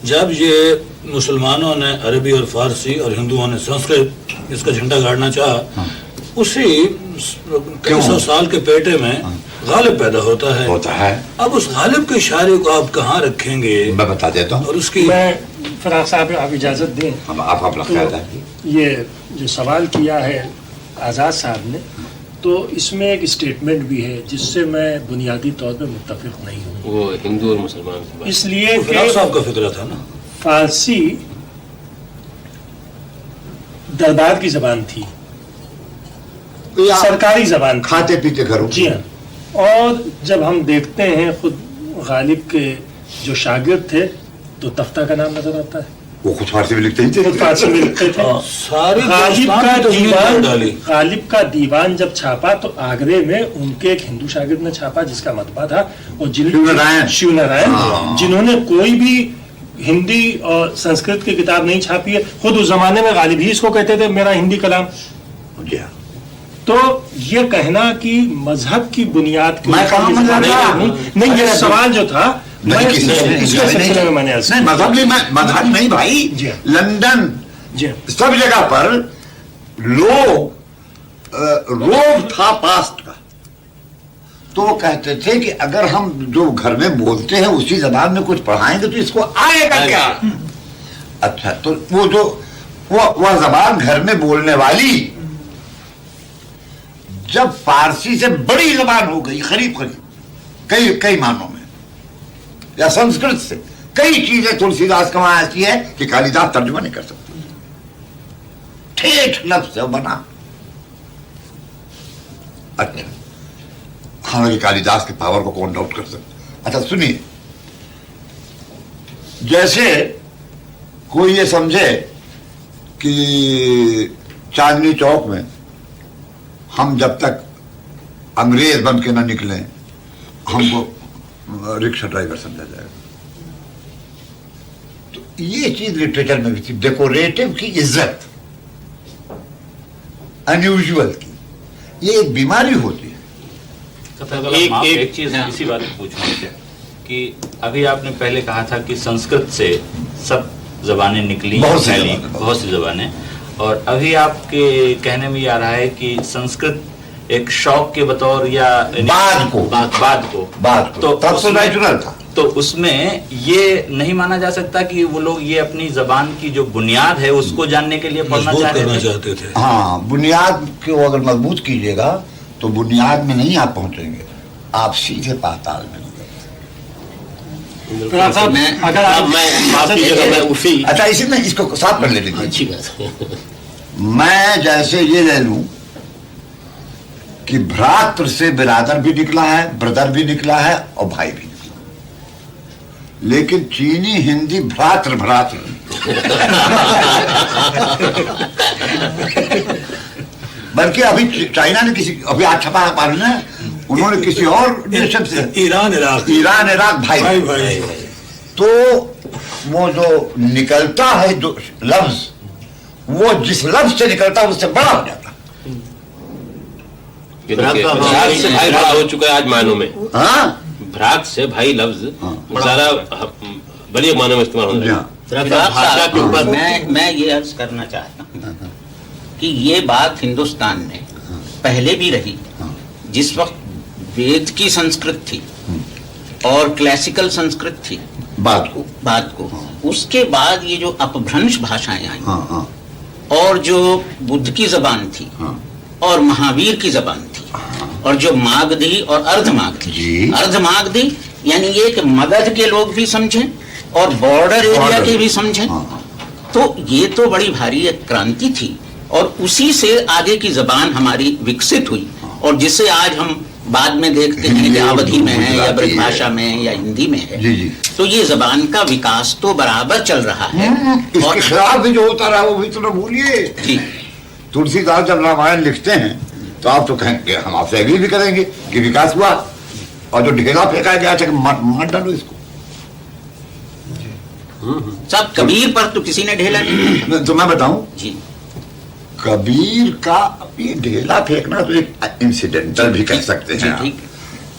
جب یہ مسلمانوں نے عربی اور فارسی اور ہندوؤں نے سنسکرت اس کا جھنڈا گاڑنا چاہا، اسی کئی سو سال کے پیٹے میں غالب پیدا ہوتا ہے. اب اس غالب کے شاعری کو آپ کہاں رکھیں گے؟ میں بتا دیتا ہوں. اور اس کی میں فراق صاحب آپ اجازت دیں، آپ اپنا خیال ہے. یہ جو سوال کیا ہے آزاد صاحب نے، تو اس میں ایک اسٹیٹمنٹ بھی ہے جس سے میں بنیادی طور پہ متفق نہیں ہوں. وہ ہندو اور مسلمان کی بات. اس لیے فراق صاحب کا فکرہ تھا نا، فارسی دربار کی زبان تھی، سرکاری زبان تھی. کھاتے پیتے گھروں. جی ہاں. اور جب ہم دیکھتے ہیں خود غالب کے جو شاگرد تھے تو تختہ کا نام نظر آتا ہے، وہ خود فارسی میں لکھتے ہی تھے. خود فارسی میں لکھتے تھے. ساری غالب کا دیوان جب چھاپا تو آگرے میں ان کے ایک ہندو شاگرد نے چھاپا جس کا مطبع تھا، اور شیو نارائن جنہوں نے کوئی بھی ہندی اور سنسکرت کی کتاب نہیں چھاپی ہے. خود اس زمانے میں غالب ہی اس کو کہتے تھے میرا ہندی کلام. تو یہ کہنا کہ مذہب کی بنیاد کی نہیں، یہ سوال جو تھا مذہب نہیں بھائی. لندن سب جگہ پر روب تھا پاسٹ کا. تو وہ کہتے تھے کہ اگر ہم جو گھر میں بولتے ہیں اسی زبان میں کچھ پڑھائیں گے تو اس کو آئے گا کیا. اچھا، تو وہ جو وہ زبان گھر میں بولنے والی جب فارسی سے بڑی زبان ہو گئی قریب کئی معنوں میں، یا سنسکرت سے کئی چیزیں تلسی داس کا وہاں ایسی ہے کہ کالیداس ترجمہ نہیں کر سکتے. ٹھیک لفظ سے بنا. اچھا، حالانکہ کالیداس کے پاور کو کون ڈاؤٹ کر سکتا. اچھا سنیے، جیسے کوئی یہ سمجھے کہ چاندنی چوک میں ہم جب تک انگریز بن کے نہ نکلیں ہم کو رکشا ڈرائیور سمجھا جائے گا. تو یہ چیز لٹریچر میں بھی تھی، ڈیکوریٹو کی عزت، انیوژول کی، یہ ایک بیماری ہوتی ہے. ایک چیز اسی بات میں پوچھنا ہے کہ ابھی آپ نے پہلے کہا تھا کہ سنسکرت سے سب زبانیں نکلی، بہت سی زبانیں، اور ابھی آپ کے کہنے میں یہ آ رہا ہے کہ سنسکرت ایک شوق کے بطور یا بعد کو تو اس میں یہ نہیں مانا جا سکتا کہ وہ لوگ یہ اپنی زبان کی جو بنیاد ہے اس کو جاننے کے لیے پڑھنا چاہتے تھے. ہاں، بنیاد کو اگر مضبوط کیجیے گا تو بنیاد میں نہیں آپ پہنچیں گے، آپ سیدھے پاتال میں. اچھا، اسی میں اس کو صاف کر لیجیے. میں جیسے یہ لے لوں کہ بھراتر سے برادر بھی نکلا ہے، بردر بھی نکلا ہے اور بھائی بھی نکلا، لیکن چینی ہندی بھراتر بلکہ ابھی چائنا نے ابھی آج چھپا معلوم ہے، انہوں نے کسی اور نیشن سے ایران عراق بھائی. تو وہ جو نکلتا ہے جو لفظ، وہ جس لفظ سے نکلتا ہے اس سے بڑا ہو جاتا. بھراک سے بھائی بڑا ہو چکا ہے آج معنوں میں. ہاں، بھراک سے بھائی لفظ زیادہ بڑی معنوں میں استعمال ہوتا ہے. میں یہ عرض کرنا چاہتا ہوں کہ یہ بات ہندوستان میں پہلے بھی رہی. جس وقت وید کی سنسکرت تھی اور کلاسیکل سنسکرت تھی بعد کو اس کے بعد یہ جو اپبھرنش بھاشائیں آئیں اور جو بدھ کی زبان تھی اور مہاویر کی زبان تھی اور جو ماگدھی اور اردھ ماگدھی یعنی یہ کہ مگدھ کے لوگ بھی سمجھیں اور بارڈر ایریا کے بھی سمجھیں، تو یہ تو بڑی بھاری ایک کرانتی تھی. اور اسی سے آگے کی زبان ہماری وکست ہوئی، اور جسے آج ہم بعد میں دیکھتے ہیں کہ آودھی میں ہے یا برج بھاشا میں یا ہندی میں ہے. تو یہ زبان کا وکاس تو برابر چل رہا ہے. اس کے خلاف بھی جو ہوتا رہا وہ بھی تو نہ بھولیے. تلسی داس جب رامائن لکھتے ہیں تو آپ تو کہیں گے، ہم آپ سے ایگری بھی کریں گے کہ وکاس ہوا، اور جو ڈھیلا پھینکا گیا کہ مت ڈالو اس کو. سب کبیر پر تو کسی نے ڈھیلا نہیں. تو میں بتاؤں جی، کبیر کا یہ ڈھیلا پھینکنا تو ایک انسیڈنٹل بھی کہہ سکتے ہیں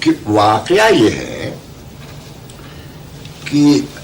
کہ واقعہ یہ ہے کہ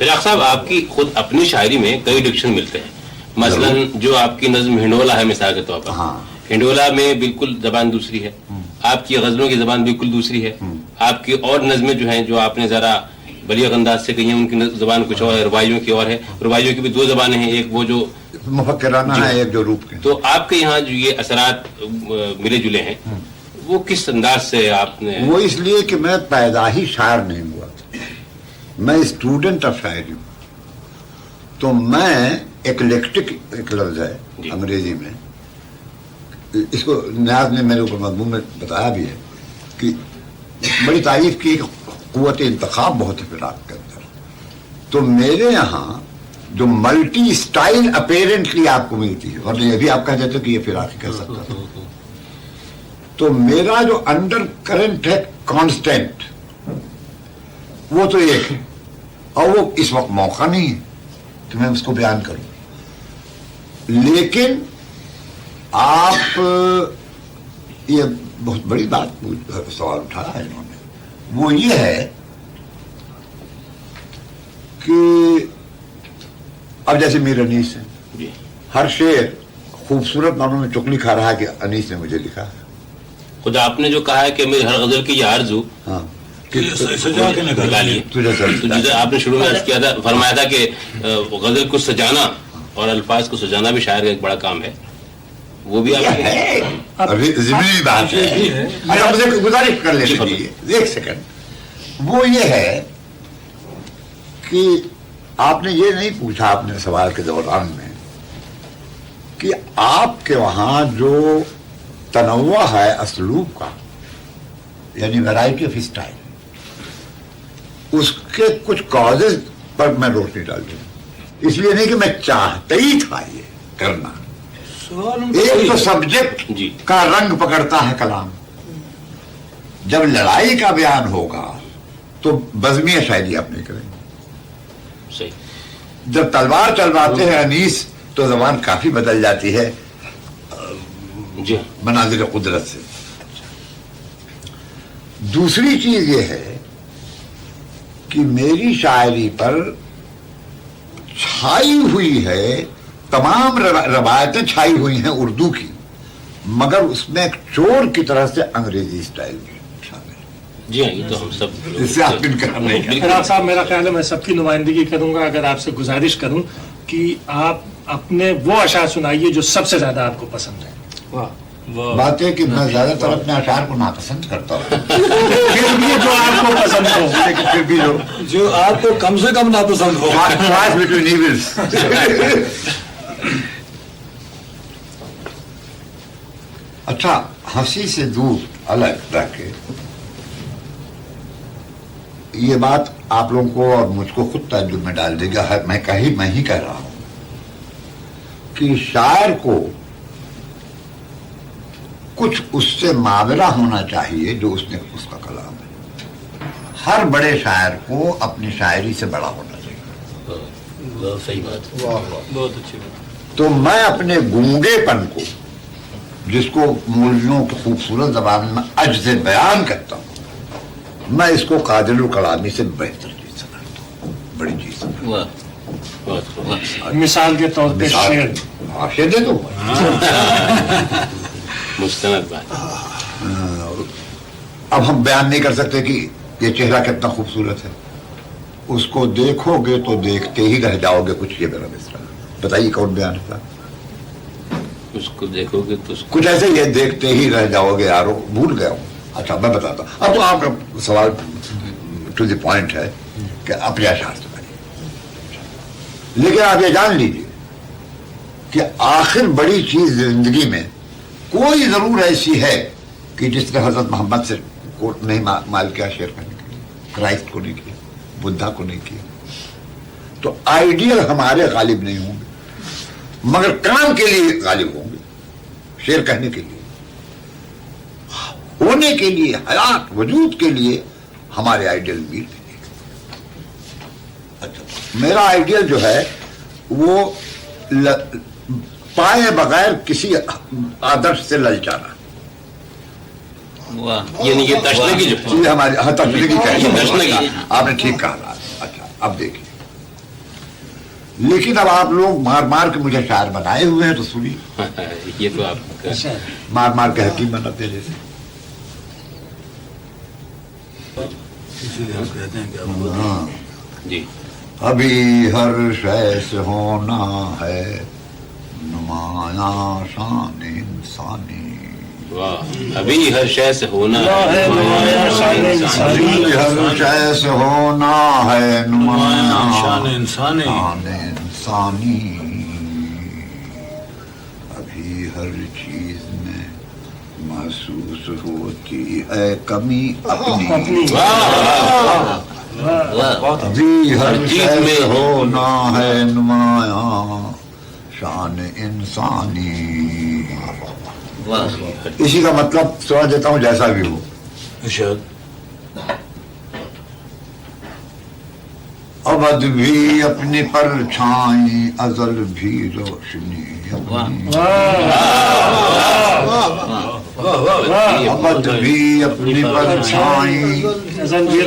فراق صاحب آپ کی خود اپنی شاعری میں کئی ڈکشن ملتے ہیں، مثلا جو آپ کی نظم ہنڈولا ہے مثال کے طور پر، ہنڈولا میں بالکل زبان دوسری ہے، آپ کی غزلوں کی زبان بالکل دوسری ہے، آپ کی اور نظمیں جو ہیں جو آپ نے ذرا بلیغ انداز سے کہی ہیں ان کی زبان کچھ اور ہے، رباعیوں کی اور ہے، رباعیوں کی بھی دو زبانیں ہیں، ایک وہ جو مفکرانہ ہے، ایک جو روپ کے. تو آپ کے یہاں جو یہ اثرات ملے جلے ہیں وہ کس انداز سے آپ نے؟ وہ اس لیے کہ میں پیدا ہی شاعر نہیں ہوا تھا، میں اسٹوڈنٹ آف شاعری ہوں. تو میں ایکلیکٹک ایک لفظ ہے انگریزی میں، اس کو نیاز نے میرے اوپر مضمون میں بتایا بھی ہے کہ بڑی تعریف کی قوت انتخاب بہت ہے فراق کے اندر. تو میرے یہاں جو ملٹی اسٹائل اپیرنٹلی آپ کو ملتی ہے، اور یہ بھی آپ کہہ دیتے کہ یہ فراق کہہ سکتا تھا. تو میرا جو انڈر کرنٹ ہے کانسٹینٹ وہ تو ایک ہے، اور وہ اس وقت موقع نہیں ہے کہ میں اس کو بیان کروں. لیکن آپ یہ بہت بڑی بات سوال اٹھایا ہے انہوں نے، وہ یہ ہے کہ اب جیسے میر انیس ہے، ہر شعر خوبصورت معنوں میں چکلی کھا رہا ہے کہ انیس نے مجھے لکھا ہے. خود آپ نے جو کہا ہے کہ میری ہر غزل کی یہ آرزو سجا کے نکالی، تو جیسے آپ نے شروع میں عرض کیا تھا، فرمایا تھا کہ غزل کو سجانا اور الفاظ کو سجانا بھی شاعر کا ایک بڑا کام ہے، وہ بھی آپ ضمنی بات ہے. مجھے گزارش کر لینے دیجیے ایک سیکنڈ. وہ یہ ہے کہ آپ نے یہ نہیں پوچھا اپنے سوال کے دوران میں کہ آپ کے وہاں جو تنوع ہے اسلوب کا، یعنی ویرائٹی آف اسٹائل، اس کے کچھ کازز پر میں روشنی ڈال دوں. اس لیے نہیں کہ میں چاہتا ہی تھا یہ کرنا. ایک تو سبجیکٹ کا رنگ پکڑتا ہے کلام. جب لڑائی کا بیان ہوگا تو بزمیہ شاعری آپ نہیں کریں گے. صحیح. جب تلوار چلواتے ہیں انیس تو زبان کافی بدل جاتی ہے مناظر قدرت سے. دوسری چیز یہ ہے کہ میری شاعری پر چھائی ہوئی ہے، تمام روایتیں چھائی ہوئی ہیں اردو کی، مگر اس میں ایک چور کی طرح سے انگریزی اسٹائل بھی شامل ہے. جی ہاں، یہ تو ہم سب اس سے آپ انکار نہیں کرتے. فراق صاحب، میرا خیال ہے میں سب کی نمائندگی کروں گا اگر آپ سے گزارش کروں کہ آپ اپنے وہ اشعار سنائیے جو سب سے زیادہ آپ کو پسند ہے. بات ہے کہ میں زیادہ تر اپنے اشعار کو ناپسند کرتا ہوں. پھر بھی جو آپ کو پسند ہو، لیکن پھر بھی جو آپ کو کم سے کم ناپسند ہو. اچھا، ہنسی سے دور الگ رہ کے یہ بات آپ لوگوں کو اور مجھ کو خود تعجب میں ڈال دے گا. میں ہی کہہ رہا ہوں کہ شاعر کو کچھ اس سے ماورا ہونا چاہیے جو اس کا کلام ہے. ہر بڑے شاعر کو اپنی شاعری سے بڑا ہونا چاہیے. صحیح بات، بہت اچھی بات. تو میں اپنے گونگے پن کو، جس کو مولویوں کی خوبصورت زبان میں عجز بیان کرتا ہوں، میں اس کو قادر الکلامی سے بہتر چیز سمجھتا ہوں. بڑی چیز مثال کے طور پہ شعر دے دو. مستند بات. اب ہم بیان نہیں کر سکتے کہ یہ چہرہ کتنا خوبصورت ہے. اس کو دیکھو گے تو دیکھتے ہی رہ جاؤ گے. کچھ یہ میرا مصرع، بتائیے کون بیان تھا؟ اس کو دیکھو گے تو کچھ ایسے یہ دیکھتے ہی رہ جاؤ گے. یارو بھول گیا ہوں. اچھا میں بتاتا ہوں. اب تو آپ کا سوال ٹو دی پوائنٹ ہے کہ اپنے اشعار سے بنی، لیکن آپ یہ جان لیجیے کہ آخر بڑی چیز زندگی میں کوئی ضرور ایسی ہے کہ جس نے حضرت محمد سے کوٹ نہیں مال کیا شعر کرنے کے لیے، کرائسٹ کو نہیں کیا، بدھا کو نہیں کیا. تو آئیڈیل ہمارے غالب نہیں ہوں گے، مگر کام کے لیے غالب ہوں گے. شعر کہنے کے لیے، ہونے کے لیے، حیات وجود کے لیے ہمارے آئیڈیل میر بھی. اچھا، میرا آئیڈیل جو ہے وہ پائے بغیر کسی آدرش سے للچانا. یعنی یہ تشنگی جو ہماری تشنگی کہہ، آپ نے ٹھیک کہا. اچھا اب دیکھیے، لیکن اب آپ لوگ مار مار کے مجھے شاعر بنائے ہوئے ہیں تو سنیے. یہ تو آپ کا مار مار کے حکیم بناتے جیسے. اسی لیے ہم کہتے ہیں کہ آپ جی ابھی ہر شے سے ہونا ہے نمایاں شان انسانی. واہ ابھی ہر شے سے ہونا ابھی ہر شے سے ہونا ہے نمایاں شان انسانی. شان انسانی. ابھی ہر چیز میں محسوس ہوتی ہے کمی اپنی. ابھی ہر چیز میں ہونا ہے نمایاں شان انسانی. اسی کا مطلب سمجھ دیتا ہوں جیسا بھی ہو. ارشاد. ابد بھی اپنی پرچھائی ازل بھی روشنی اپنی. ابد بھی اپنی پرچھائی ازل بھی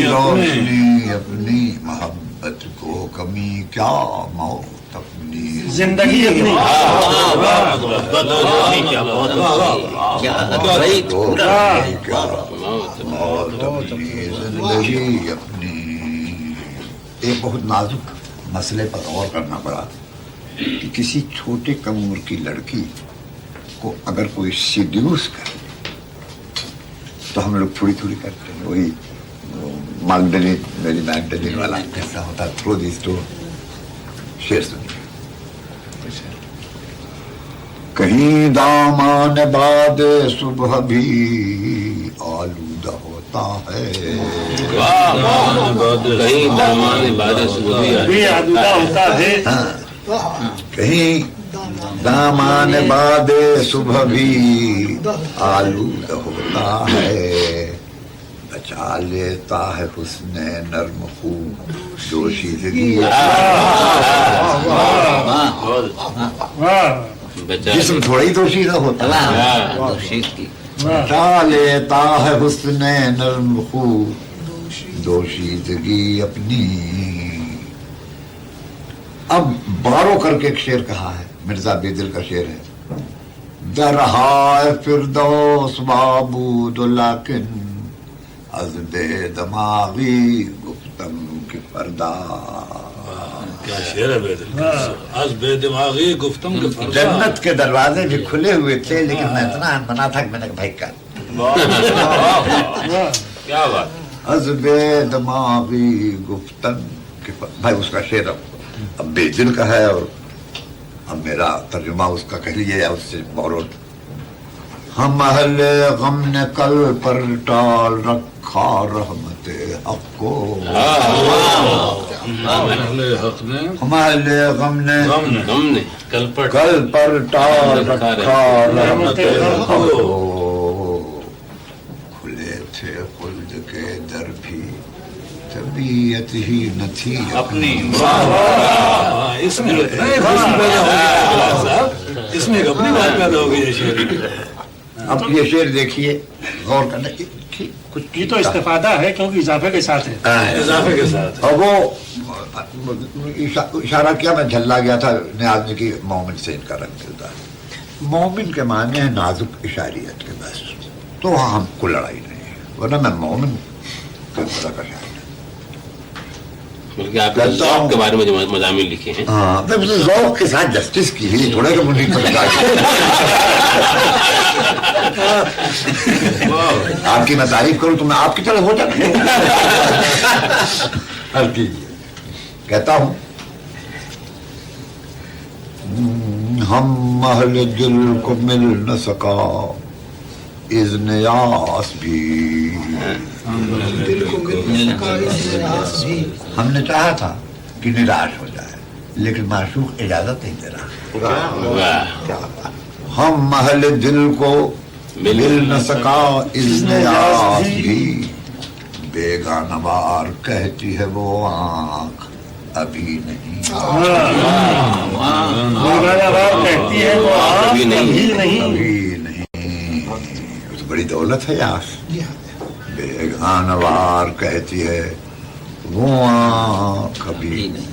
روشنی اپنی. محبت کو کمی کیا موت اپنی. زندگی اپنی. زندگی اپنی. ایک بہت نازک مسئلے پر غور کرنا پڑا کہ کسی چھوٹے کم عمر کی لڑکی کو اگر کوئی سیڈیوس کرے تو ہم لوگ تھوڑی تھوڑی کرتے ہیں. وہی مانگڈلی میری مینڈلی والا قصہ ہوتا. تھرو دیس ٹو شعر سنیے. کہیں دامان باد صبح بھی آلودہ ہوتا ہے. کہیں دامان بعد صبح بھی آلودہ ہوتا ہے. کہیں دامان باد صبح بھی آلودہ ہوتا ہے. بچا لیتا ہے حسن نرم خوب جوشیدگی. جسم تھوڑی دوشیدہ ہوتا ہے. بچا لیتا ہے حسن نرم خوب دوشیدگی اپنی. اب بارو کر کے ایک شعر کہا ہے. مرزا بیدل کا شعر ہے. درہائے فردوس معبود لیکن از بے دماغی گفتم کی پردہ. کیا شعر ہے بیدل کا. از بے دماغی گفتم کے فردا. جنت کے دروازے بھی کھلے ہوئے تھے لیکن میں اتنا بنا تھا کہ میں نے کہا بھائی کیا بات. از بے دماغی گفتم کے بھائی اس کا شعر اب بیدل کا ہے اور اب میرا ترجمہ اس کا کہہ لیجیے یا اس سے بورڈ. ہم اہل غم نے کل پر ٹال رکھا رحمت حق کو. اہل حق نے ہم اہل غم نے ہم نے کل پر ٹال رکھا رحمت حق کو. کھلے تھے خلد کے در بھی طبیعت ہی نہ تھی اپنی. اس میں اس میں ایک اپنی بات پیدا ہو گئی ہے شعر. اب یہ شعر دیکھیے غور کرنا. کچھ یہ تو استفادہ ہے کیونکہ اضافے کے ساتھ ہے. اضافے کے ساتھ. اور وہ اشارہ کیا میں جھلا گیا تھا نیاز نے کی مومن سے ان کا رنگ ملتا ہے. مومن کے معنی ہے نازک اشاریت کے. بس تو وہاں ہم کو لڑائی نہیں ہے ورنہ میں مومن کا شاعر. بلکہ آپ نے ذوق کے بارے میں جو مضامین لکھے ہیں. ہاں ذوق کے ساتھ جسٹس کی ہی تھوڑے کہ مجھے آپ کی میں تعریف کروں تو میں آپ کی طرح ہو جاتا ہوں. کہتا ہوں ہم اہل دل کو مل نہ سکا اذن یاس بھی. ہم نے چاہا تھا کہ نراش ہو جائے لیکن معشوق اجازت نہیں دے رہا. ہم اہل دل کو مل نہ سکا اذن یاس بھی. بیگانہ وار کہتی ہے وہ آنکھ ابھی نہیں. کہتی ہے وہ ابھی نہیں. ابھی نہیں. بڑی دولت ہے یار. بیگانہ وار کہتی ہے وہ آنکھ ابھی نہیں.